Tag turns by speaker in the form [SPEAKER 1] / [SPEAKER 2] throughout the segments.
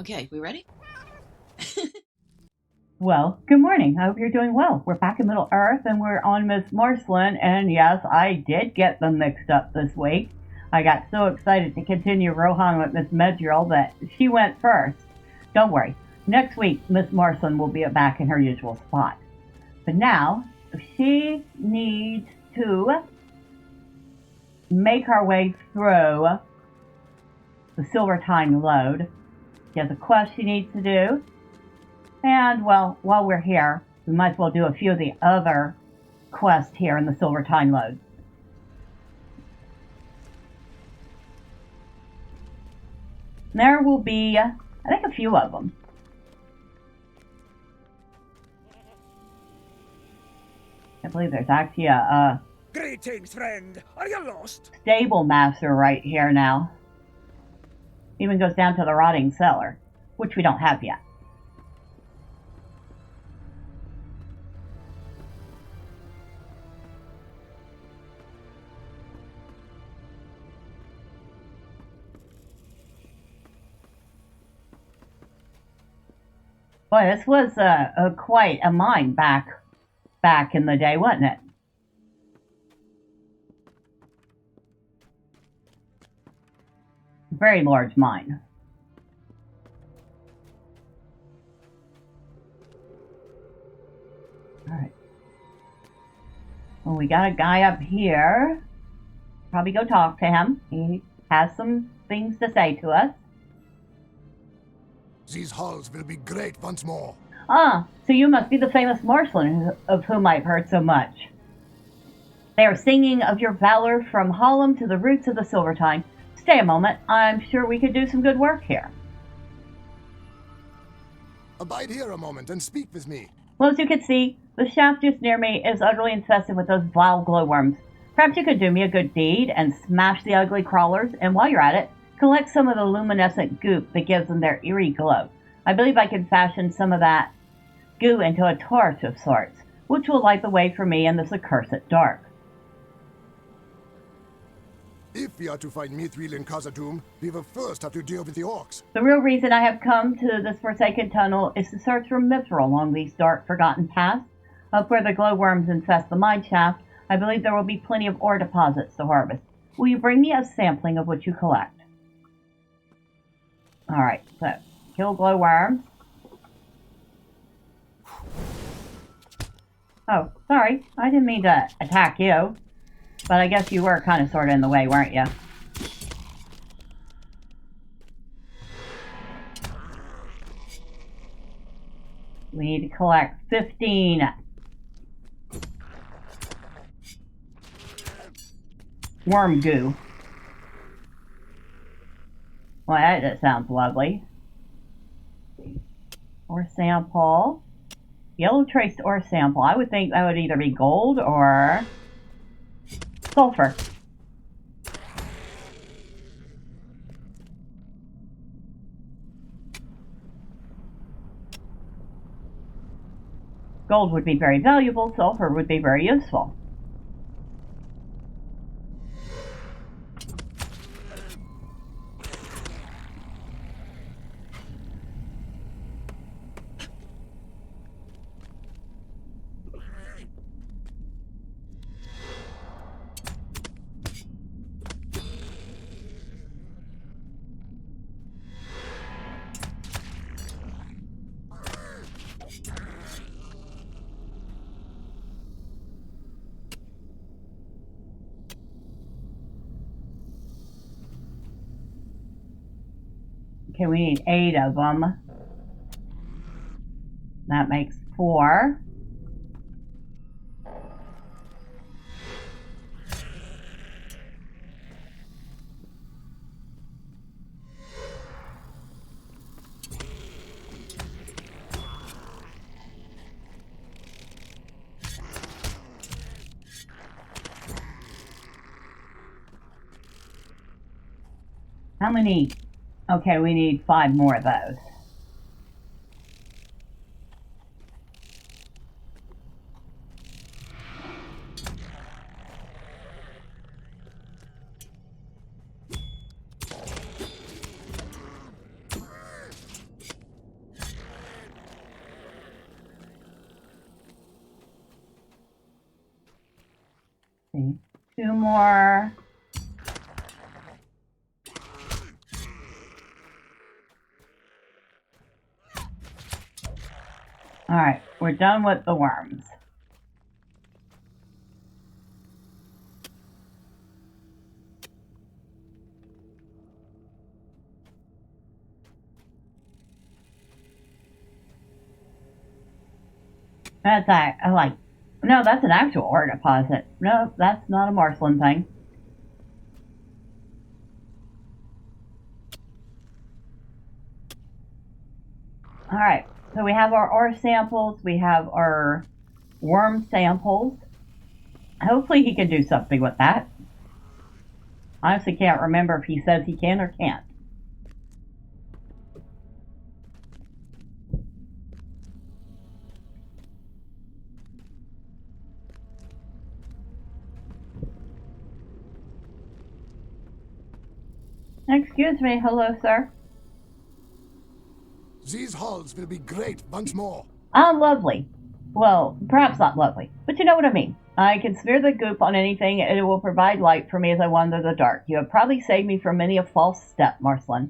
[SPEAKER 1] Okay, we ready?
[SPEAKER 2] Well, good morning. I hope you're doing well. We're back in Middle Earth and we're on Miss Marcellene, and yes, I did get them mixed up this week. I got so excited to continue Rohan with Miss Medriel that she went first. Don't worry, next week Miss Marcellene will be back in her usual spot. But now, she needs to make our way through the Silvertine Lode. She has a quest she needs to do. And, well, while we're here, we might as well do a few of the other quests here in the Silvertine Lodes. There will be, I think, a few of them. I believe there's actually a
[SPEAKER 3] Greetings, friend. Are you lost?
[SPEAKER 2] stable master right here now. Even goes down to the rotting cellar, which we don't have yet. Boy, this was quite a mine back in the day, wasn't it? Very large mine. Alright. Well, we got a guy up here. Probably go talk to him. He has some things to say to us.
[SPEAKER 3] These halls will be great once more.
[SPEAKER 2] Ah, so you must be the famous Marcellene of whom I've heard so much. They are singing of your valor from Harlem to the roots of the Silvertine. Stay a moment. I'm sure we could do some good work here.
[SPEAKER 3] Abide here a moment and speak with me.
[SPEAKER 2] Well, as you can see, the shaft just near me is utterly infested with those vile glowworms. Perhaps you could do me a good deed and smash the ugly crawlers, and while you're at it, collect some of the luminescent goop that gives them their eerie glow. I believe I can fashion some of that goo into a torch of sorts, which will light the way for me in this accursed dark.
[SPEAKER 3] If we are to find mithril in Khazad-dum, we will first have to deal with the orcs.
[SPEAKER 2] The real reason I have come to this forsaken tunnel is to search for mithril along these dark, forgotten paths. Up where the glowworms infest the mine shaft, I believe there will be plenty of ore deposits to harvest. Will you bring me a sampling of what you collect? Alright, so, kill glowworms. Oh, sorry, I didn't mean to attack you. But I guess you were kind of sort of in the way, weren't you? We need to collect 15 worm goo. Well, that sounds lovely. Ore sample. Yellow traced ore sample. I would think that would either be gold or sulfur. Gold would be very valuable, sulfur would be very useful. Okay, we need 8 of them. That makes 4. How many? Okay, we need 5 more of those. see. 2 more. Alright, we're done with the worms. That's that. I like. No, that's an actual ore deposit. No, that's not a Marcellene thing. Alright, so we have our ore samples, we have our worm samples. Hopefully he can do something with that. I honestly can't remember if he says he can or can't. Excuse me, hello, sir.
[SPEAKER 3] These halls will be great once more.
[SPEAKER 2] Lovely. Well, perhaps not lovely, but you know what I mean. I can smear the goop on anything, and it will provide light for me as I wander the dark. You have probably saved me from many a false step, Marcellene.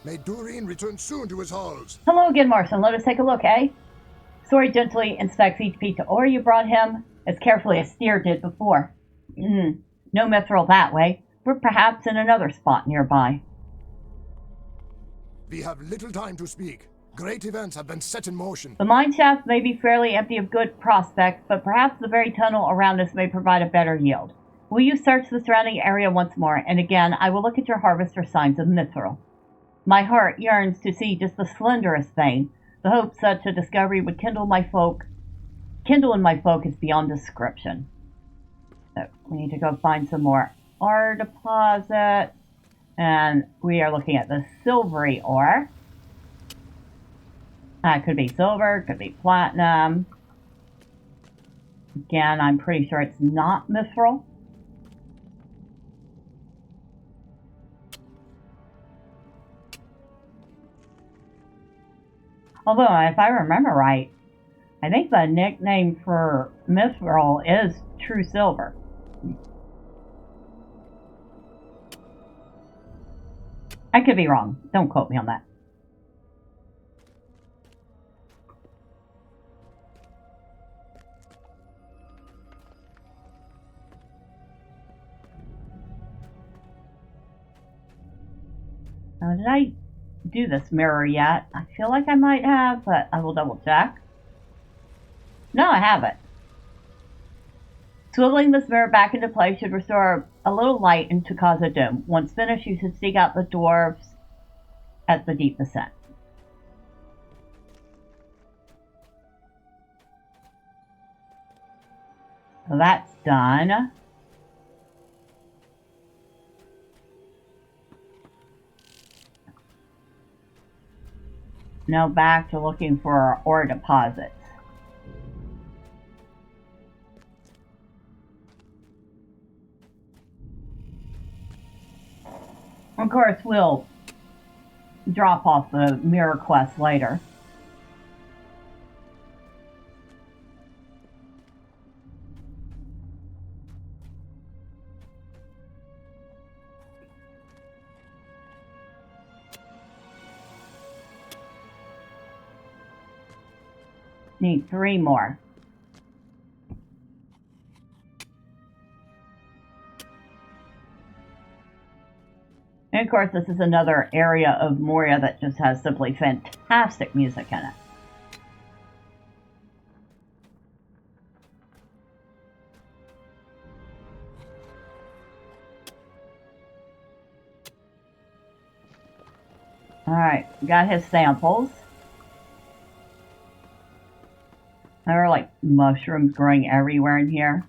[SPEAKER 3] May Durin return soon to his halls.
[SPEAKER 2] Hello again, Marcellene. Let us take a look, eh? Sori gently inspects each piece of ore you brought him, as carefully as Steer did before. No mithril that way. We're perhaps in another spot nearby.
[SPEAKER 3] We have little time to speak. Great events have been set in motion.
[SPEAKER 2] The mine shaft may be fairly empty of good prospects, but perhaps the very tunnel around us may provide a better yield. Will you search the surrounding area once more, and again I will look at your harvest for signs of mithril. My heart yearns to see just the slenderest vein. The hope such a discovery would kindle in my folk is beyond description. So we need to go find some more ore deposits, and we are looking at the silvery ore. That could be silver, could be platinum. Again, I'm pretty sure it's not mithril. Although, if I remember right, I think the nickname for mithril is true silver. I could be wrong. Don't quote me on that. Now, did I do this mirror yet? I feel like I might have, but I will double check. No, I haven't. Swiveling this mirror back into place should restore a little light into Khazad-dum. Once finished, you should seek out the dwarves at the deep ascent. So that's done. Now back to looking for our ore deposits. Of course, we'll drop off the mirror quest later. Need 3 more. And of course, this is another area of Moria that just has simply fantastic music in it. Alright, got his samples. There are like mushrooms growing everywhere in here,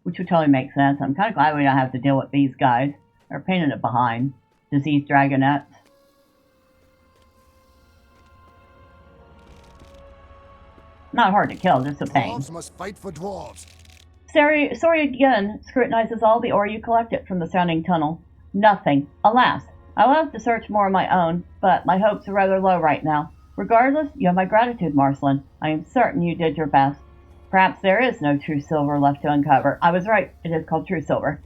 [SPEAKER 2] which would totally make sense. I'm kind of glad we don't have to deal with these guys. They're a pain in the behind. Diseased dragonets. Not hard to kill, just a pain.
[SPEAKER 3] Dwarves must fight for dwarves.
[SPEAKER 2] Sori again scrutinizes all the ore you collected from the surrounding tunnel. Nothing. Alas. I will have to search more on my own, but my hopes are rather low right now. Regardless, you have my gratitude, Marcellene. I am certain you did your best. Perhaps there is no true silver left to uncover. I was right. It is called true silver.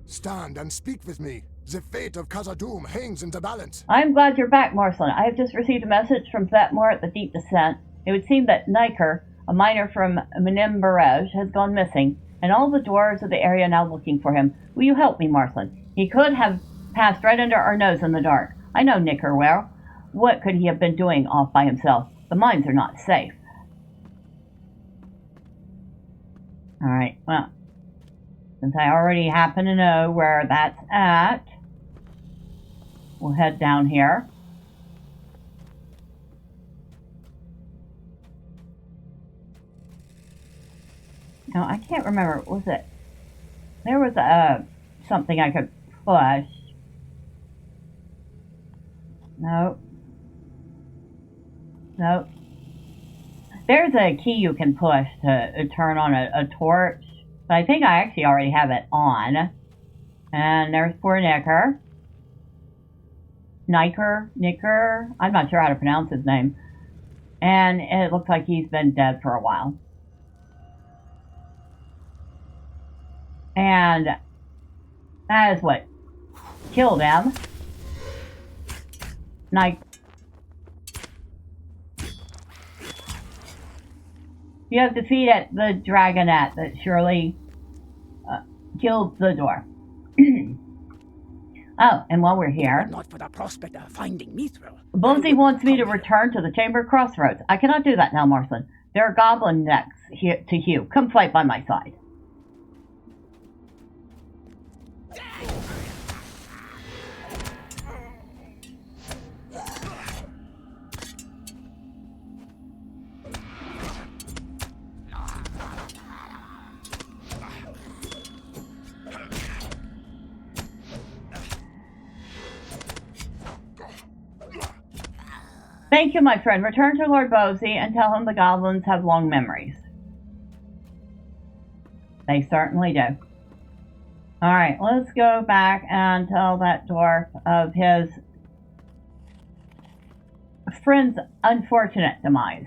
[SPEAKER 3] Stand and speak with me. The fate of Khazad-dum hangs in the balance.
[SPEAKER 2] I am glad you're back, Marcellene. I have just received a message from Thetmor at the Deep Descent. It would seem that Niker, a miner from Menimberej, has gone missing, and all the dwarves of the area are now looking for him. Will you help me, Marcellene? He could have passed right under our nose in the dark. I know Niker well. What could he have been doing off by himself? The mines are not safe. Alright, well, since I already happen to know where that's at, we'll head down here. Now, I can't remember, was it? There was something I could push. No. No. There's a key you can push to turn on a torch. But I think I actually already have it on. And there's poor Nicker. Nicker. I'm not sure how to pronounce his name. And it looks like he's been dead for a while. And that is what killed him. You have defeated the dragonette that surely killed the dwarf. Oh, and while we're here,
[SPEAKER 1] not for the prospect of finding mithril.
[SPEAKER 2] Bosey wants me to return to the Chamber Crossroads. I cannot do that now, Marcellene. There are goblin necks here to hew. Come fight by my side. Thank you, my friend. Return to Lord Bosey and tell him the goblins have long memories. They certainly do. Alright, let's go back and tell that dwarf of his friend's unfortunate demise.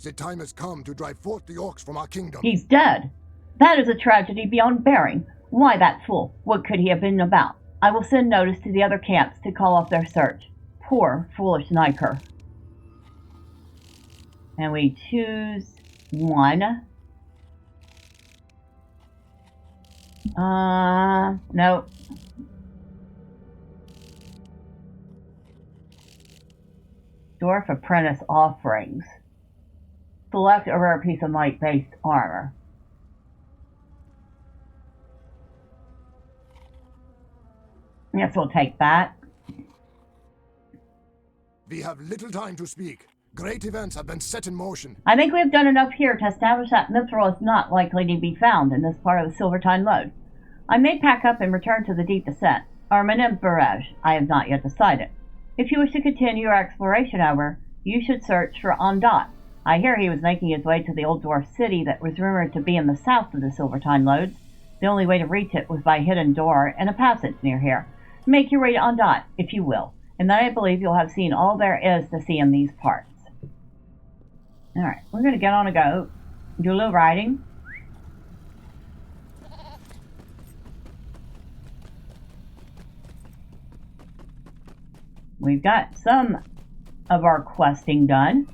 [SPEAKER 3] The time has come to drive forth the orcs from our kingdom.
[SPEAKER 2] He's dead. That is a tragedy beyond bearing. Why that fool? What could he have been about? I will send notice to the other camps to call off their search. Poor, foolish Niker. And we choose one. Nope. Dwarf Apprentice Offerings. Select a rare piece of light-based armor. Yes, we'll take that.
[SPEAKER 3] We have little time to speak. Great events have been set in motion.
[SPEAKER 2] I think we have done enough here to establish that mithril is not likely to be found in this part of the Silvertine Lodes. I may pack up and return to the Deep Descent, or Menimberej. I have not yet decided. If you wish to continue your exploration, however, you should search for Ondat. I hear he was making his way to the old dwarf city that was rumored to be in the south of the Silvertine Lodes. The only way to reach it was by a hidden door and a passage near here. Make your way to Ondat, if you will, and then I believe you'll have seen all there is to see in these parts. Alright, we're going to get on a goat, do a little riding. We've got some of our questing done.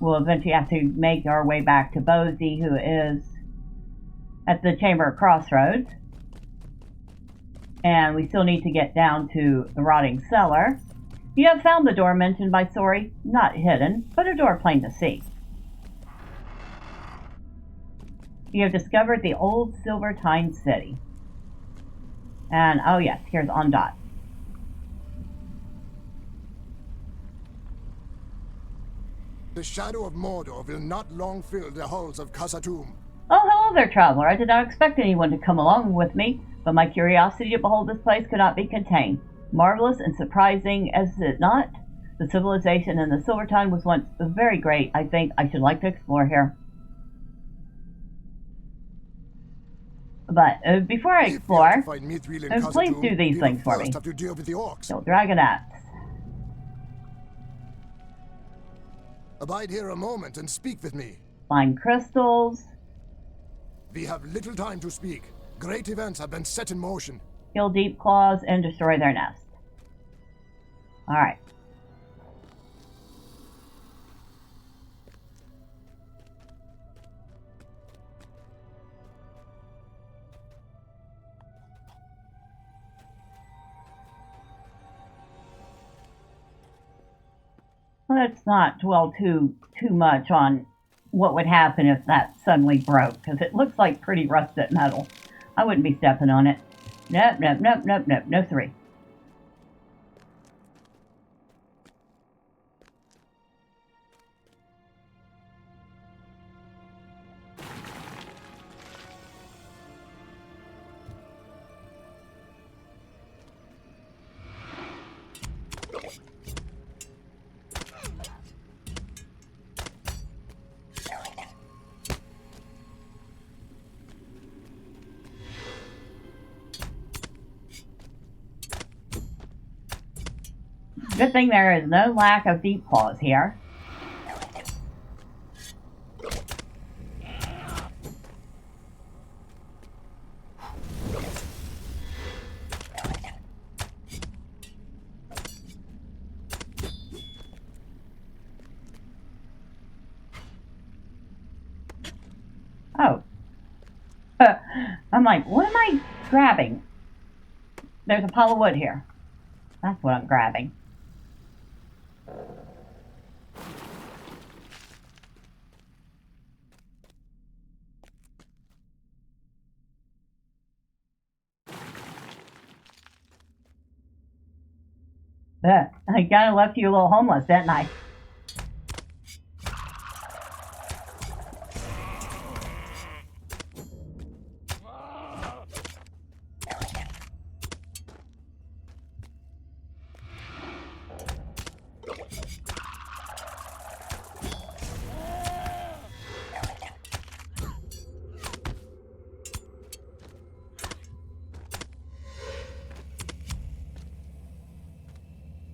[SPEAKER 2] We'll eventually have to make our way back to Bosey, who is at the Chamber of Crossroads. And we still need to get down to the Rotting Cellar. You have found the door mentioned by Sori. Not hidden, but a door plain to see. You have discovered the Old Silvertine City. And, oh yes, here's Ondat.
[SPEAKER 3] The shadow of Mordor will not long fill the halls of Khazad-dum.
[SPEAKER 2] Oh, hello there, traveler. I did not expect anyone to come along with me, but my curiosity to behold this place could not be contained. Marvelous and surprising, is it not? The civilization in the Silvertine was once very great. I think I should like to explore here. But before I explore, please do these things for me. Kill dragonettes.
[SPEAKER 3] Abide here a moment and speak with me.
[SPEAKER 2] Find crystals.
[SPEAKER 3] We have little time to speak. Great events have been set in motion.
[SPEAKER 2] Kill deep claws and destroy their nest. Alright. Let's not dwell too much on what would happen if that suddenly broke, because it looks like pretty rusted metal. I wouldn't be stepping on it. Nope, nope, nope, nope, nope, no three. Good thing there is no lack of deep claws here. Oh. I'm like, what am I grabbing? There's a pile of wood here. That's what I'm grabbing. I kind of left you a little homeless, didn't I?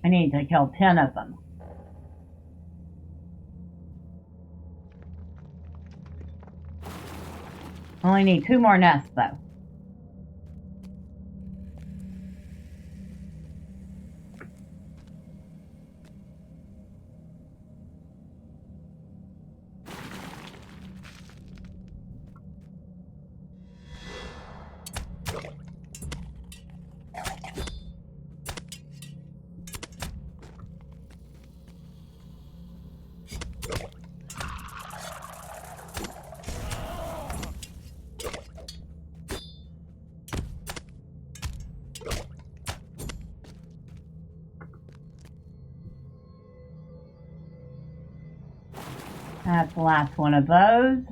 [SPEAKER 2] I need to kill 10 of them. Only need 2 more nests, though. That's the last one of those.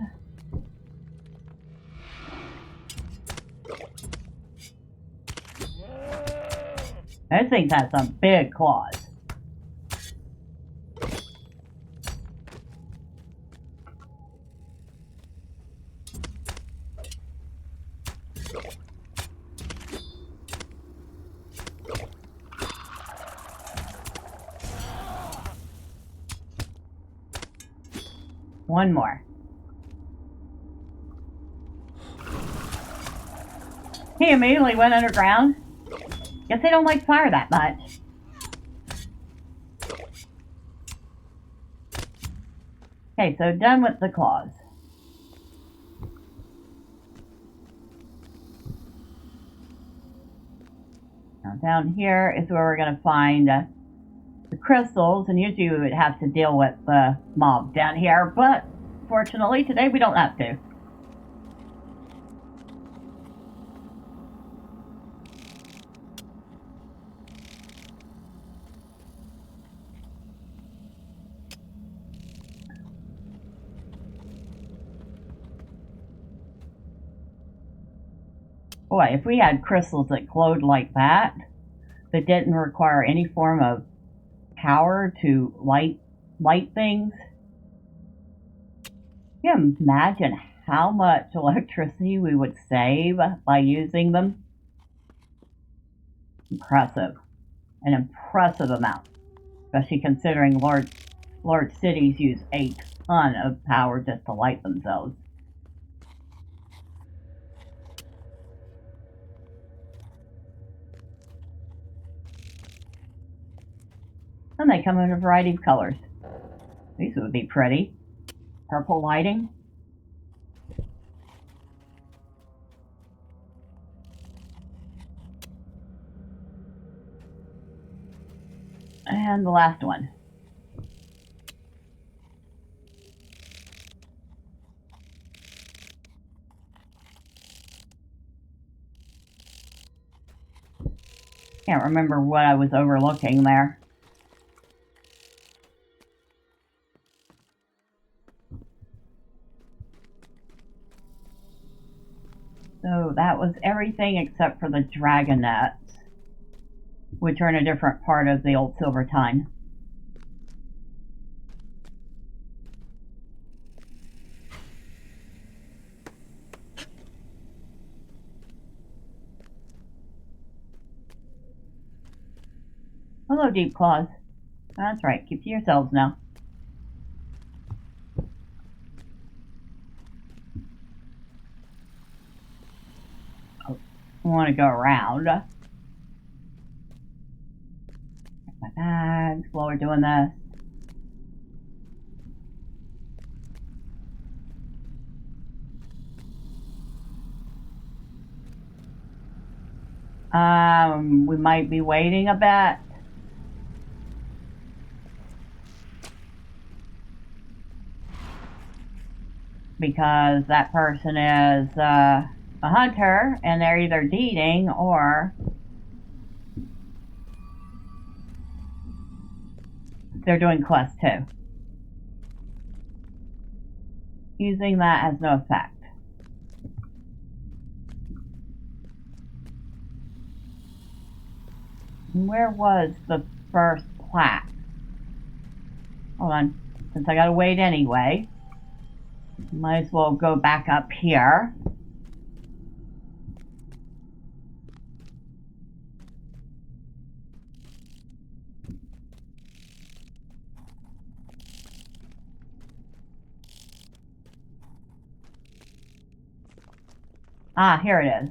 [SPEAKER 2] Those things have some big claws. One more. He immediately went underground. Guess they don't like fire that much. Okay, so done with the claws. Now down here is where we're going to find the crystals, and usually we would have to deal with the mob down here, but fortunately today we don't have to. Boy, if we had crystals that glowed like that, that didn't require any form of power to light things. Can you imagine how much electricity we would save by using them? Impressive. An impressive amount. Especially considering large cities use a ton of power just to light themselves. And they come in a variety of colors. These would be pretty. Purple lighting. And the last one. Can't remember what I was overlooking there. So that was everything except for the dragonets, which are in a different part of the Old Silvertine. Hello, Deep Claws. That's right, keep to yourselves now. Oh, I want to go around. Check my bags while we're doing this. We might be waiting a bit. Because that person is a hunter and they're either deeding or they're doing quests too. Using that has no effect. Where was the first plaque? Hold on, since I gotta wait anyway. Might as well go back up here. Ah, here it is.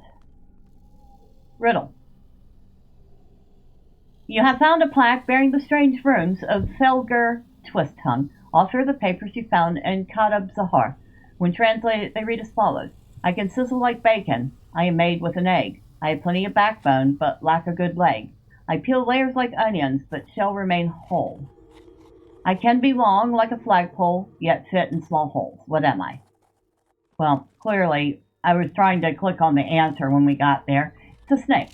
[SPEAKER 2] Riddle. You have found a plaque bearing the strange runes of Felger Twist-Tongue, author of the papers you found in Khazad-dum. When translated, they read as follows. I can sizzle like bacon. I am made with an egg. I have plenty of backbone, but lack a good leg. I peel layers like onions, but shall remain whole. I can be long like a flagpole, yet fit in small holes. What am I? Well, clearly, I was trying to click on the answer when we got there. It's a snake.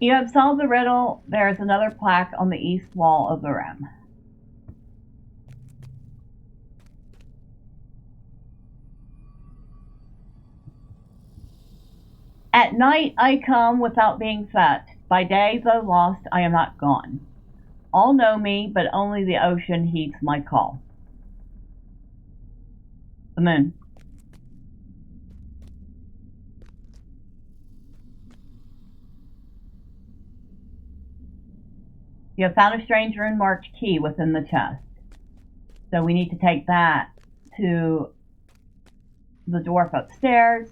[SPEAKER 2] You have solved the riddle. There is another plaque on the east wall of the room. At night I come without being fetched. By day, though lost, I am not gone. All know me, but only the ocean heeds my call. The moon. You have found a strange rune-marked key within the chest. So we need to take that to the dwarf upstairs.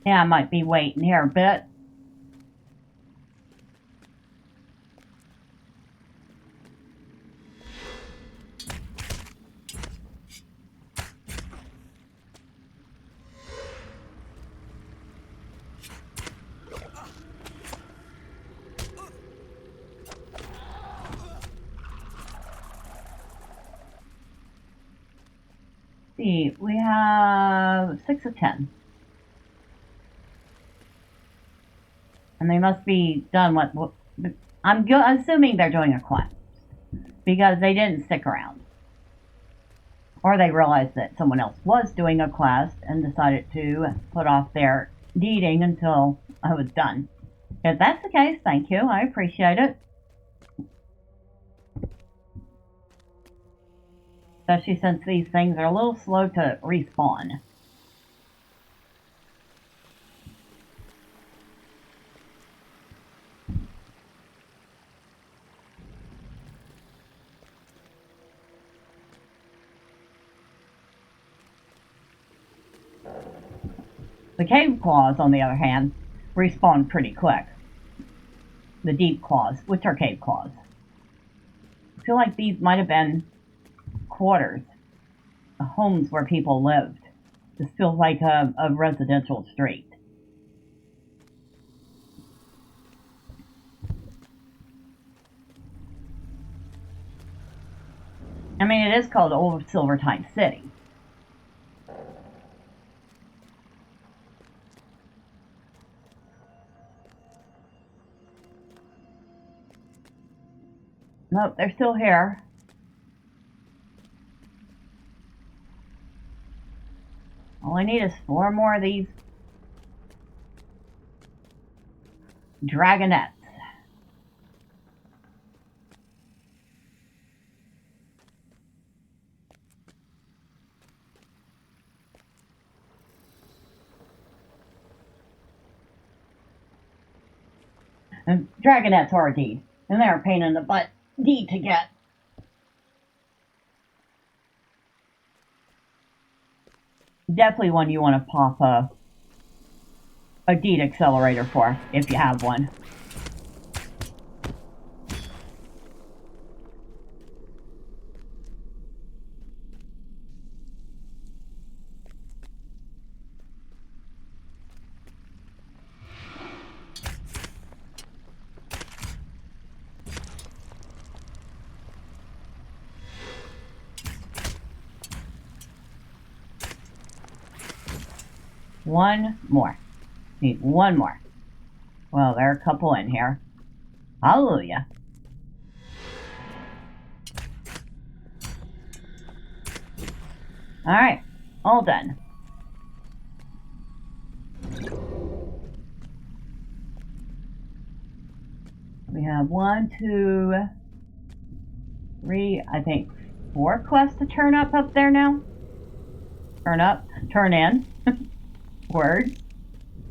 [SPEAKER 2] Yeah, I might be waiting here a bit. See, we have 6 of 10. And they must be done what I'm assuming they're doing a quest. Because they didn't stick around. Or they realized that someone else was doing a quest and decided to put off their deeding until I was done. If that's the case, thank you. I appreciate it. Especially since these things are a little slow to respawn. The cave claws, on the other hand, respawn pretty quick. The deep claws, which are cave claws. I feel like these might have been quarters, homes where people lived. This feels like a residential street. I mean, it is called Old Silvertine City. Nope, they're still here. All I need is 4 more of these dragonettes. And dragonettes are a deed, and they're a pain in the butt deed to get. Definitely one you want to pop a deed accelerator for, if you have one. One more. Need one more. Well, there are a couple in here. Hallelujah. Alright, all done. We have 1, 2, 3, I think 4 quests to turn up there now. Turn up, turn in. Word.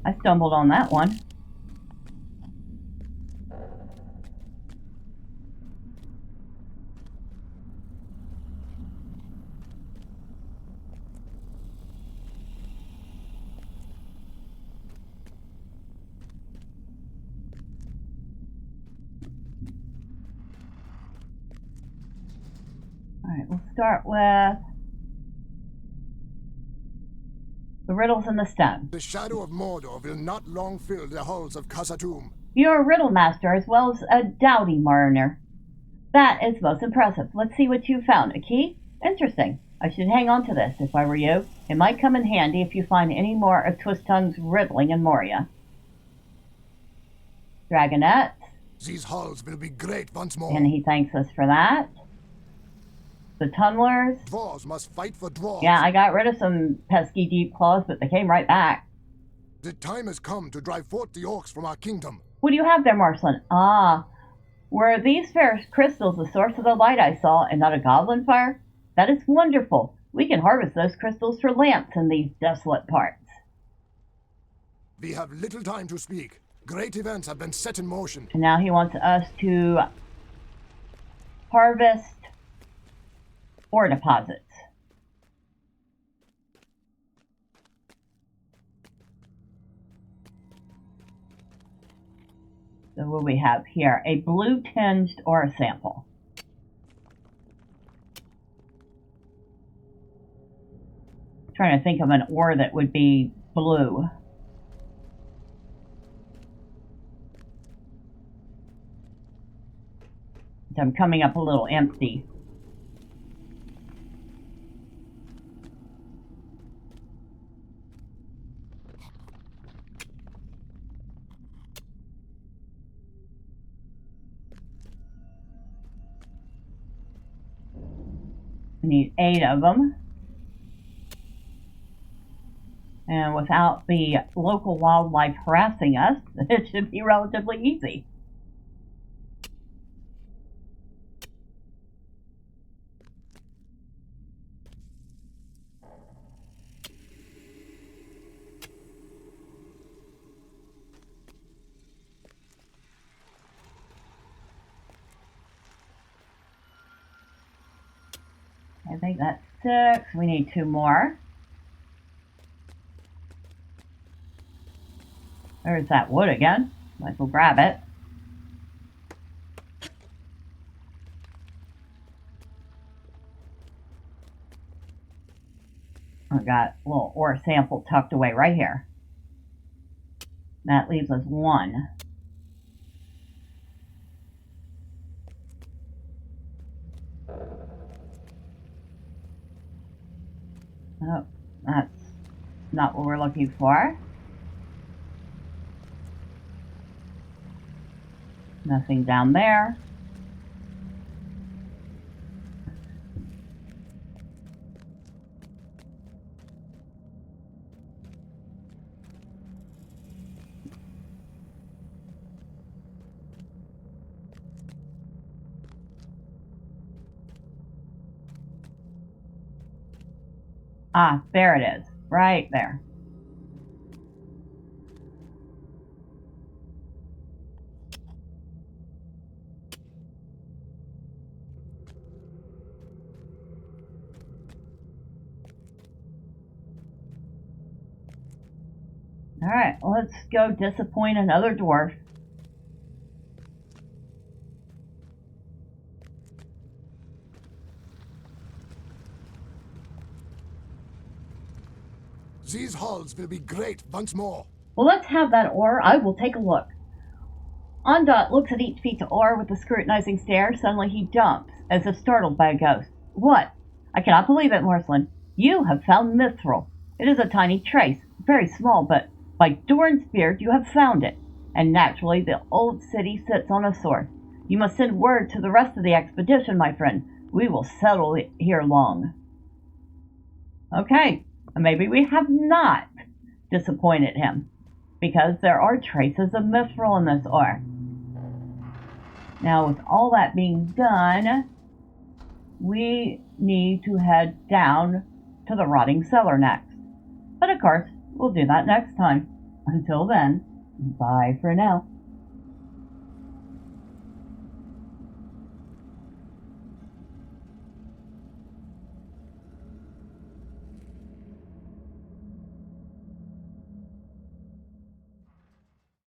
[SPEAKER 2] I stumbled on that one. Alright, we'll start with the riddles in the stone.
[SPEAKER 3] The shadow of Mordor will not long fill the halls of Khazad-dum.
[SPEAKER 2] You're a riddle master as well as a doughty mariner. That is most impressive. Let's see what you found. A key? Interesting. I should hang on to this if I were you. It might come in handy if you find any more of Twist-Tongue's riddling in Moria. Dragonette.
[SPEAKER 3] These halls will be great once more.
[SPEAKER 2] And he thanks us for that. The tunnelers.
[SPEAKER 3] Dwarves must fight for dwarves.
[SPEAKER 2] Yeah, I got rid of some pesky deep claws, but they came right back.
[SPEAKER 3] The time has come to drive forth the orcs from our kingdom.
[SPEAKER 2] What do you have there, Marcellene? Ah, were these fair crystals the source of the light I saw and not a goblin fire? That is wonderful. We can harvest those crystals for lamps in these desolate parts.
[SPEAKER 3] We have little time to speak. Great events have been set in motion.
[SPEAKER 2] And now he wants us to harvest ore deposits. So what do we have here? A blue tinged ore sample. I'm trying to think of an ore that would be blue. I'm coming up a little empty. We need 8 of them. And without the local wildlife harassing us, it should be relatively easy. I think that's 6. We need 2 more. There's that wood again. Might as well grab it. I got a little ore sample tucked away right here. That leaves us 1. Oh, that's not what we're looking for. Nothing down there. Ah, there it is. Right there. Alright, let's go disappoint another dwarf.
[SPEAKER 3] These halls will be great once more.
[SPEAKER 2] Well, let's have that ore. I will take a look. Ondot looks at each piece of ore with a scrutinizing stare. Suddenly he jumps, as if startled by a ghost. What? I cannot believe it, Marcellene. You have found mithril. It is a tiny trace, very small, but by Doran's beard you have found it. And naturally the old city sits on a source. You must send word to the rest of the expedition, my friend. We will settle it here long. Okay, maybe we have not disappointed him, because there are traces of mithril in this ore. Now, with all that being done, we need to head down to the rotting cellar next. But of course, we'll do that next time. Until then, bye for now.